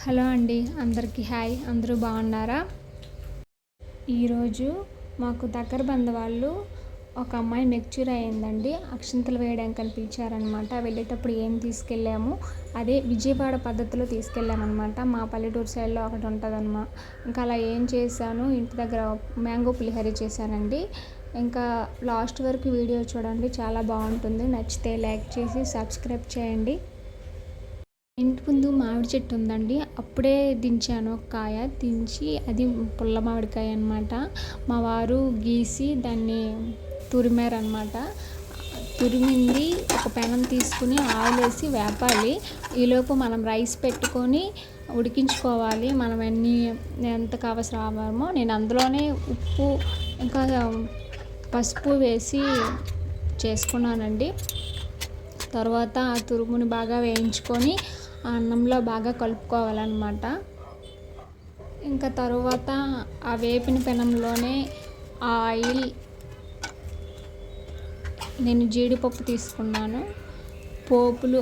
Hello అండి, అందరికీ hi. అందరూ బాగున్నారా? ఈరోజు మాకు దగ్గర బంధు వాళ్ళు ఒక అమ్మాయి మెచ్యూర్ అయ్యిందండి. అక్షింతలు వేయడానికి పిలిచారనమాట. వెళ్ళేటప్పుడు ఏం తీసుకెళ్ళాము, అదే విజయవాడ పద్ధతిలో తీసుకెళ్ళామన్నమాట. మా పల్లెటూరు సైడ్లో ఒకటి ఉంటుందన్నమాట. ఇంకా అలా ఏం చేశాను, ఇంటి దగ్గర మ్యాంగో పులిహోర చేశానండి. ఇంకా లాస్ట్ వరకు వీడియో చూడండి, చాలా బాగుంటుంది. నచ్చితే లైక్ చేసి సబ్స్క్రైబ్ చేయండి. ఇంటి ముందు మామిడి చెట్టు ఉందండి. అప్పుడే దించాను ఒక కాయ. దించి అది పుల్ల మామిడికాయ అనమాట. మా వారు గీసి దాన్ని తురిమారనమాట. తురిమింది ఒక పెనం తీసుకుని ఆయిల్ వేసి వేపాలి. ఈలోపు మనం రైస్ పెట్టుకొని ఉడికించుకోవాలి. మనం ఎంతకు అవసరమో నేను అందులోనే ఉప్పు ఇంకా పసుపు వేసి చేసుకున్నానండి. తర్వాత ఆ తురుముని బాగా వేయించుకొని అన్నంలో బాగా కలుపుకోవాలన్నమాట. ఇంకా తరువాత ఆ వేపిన పెనంలోనే ఆయిల్, నేను జీడిపప్పు తీసుకున్నాను, పోపులు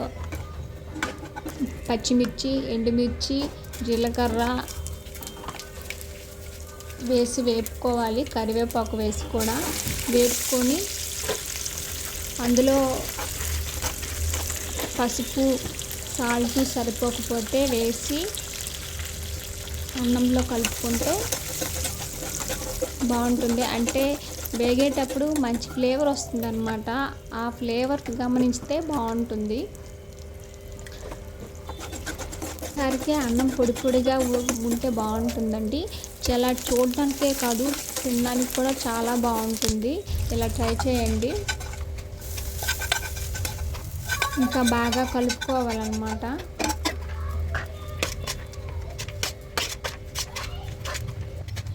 పచ్చిమిర్చి, ఎండుమిర్చి, జీలకర్ర వేసి వేపుకోవాలి. కరివేపాకు వేసి కూడా వేపుకొని అందులో పసుపు, సాల్ట్ సరిపోకపోతే వేసి అన్నంలో కలుపుకుంటే బాగుంటుంది. అంటే వేగేటప్పుడు మంచి ఫ్లేవర్ వస్తుంది అన్నమాట. ఆ ఫ్లేవర్ గమనించితే బాగుంటుంది. సరికి అన్నం పొడి పొడిగా ఉంటే బాగుంటుందండి. చాలా చూడడానికే కాదు, తినడానికి కూడా చాలా బాగుంటుంది. ఇలా ట్రై చేయండి. ఇంకా బాగా కలుపుకోవాలన్నమాట.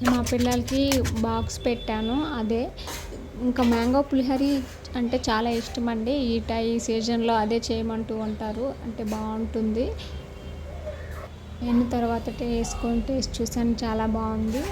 మా పిల్లలకి బాక్స్ పెట్టాను. అదే ఇంకా మ్యాంగో పులిహోర అంటే చాలా ఇష్టం అండి. ఈ సీజన్లో అదే చేయమంటూ ఉంటారు. అంటే బాగుంటుంది. తర్వాత వేసుకొని టేస్ట్ చూసాను, చాలా బాగుంది.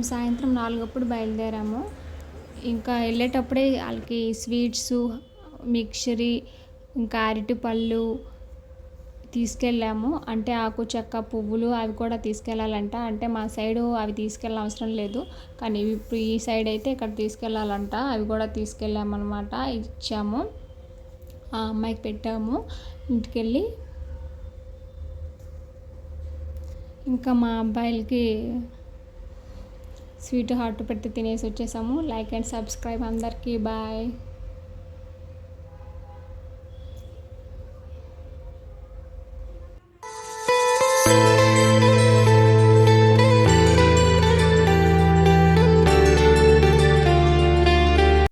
సాయంత్రం 4 బయలుదేరాము. ఇంకా వెళ్ళేటప్పుడే వాళ్ళకి స్వీట్స్, మిక్చరీ, ఇంకా అరటిపళ్ళు తీసుకెళ్ళాము. అంటే ఆకు చెక్క పువ్వులు అవి కూడా తీసుకెళ్ళాలంట. అంటే మా సైడు అవి తీసుకెళ్ళ అవసరం లేదు, కానీ ఇప్పుడు ఈ సైడ్ అయితే ఇక్కడ తీసుకెళ్ళాలంట. అవి కూడా తీసుకెళ్ళామన్నమాట. ఇచ్చాము, ఆ అమ్మాయికి పెట్టాము. ఇంటికెళ్ళి ఇంకా మా అబ్బాయిలకి స్వీట్ హాట్ పెట్టి తినేసి వచ్చేసాము. Like and subscribe. అందరికీ బాయ్.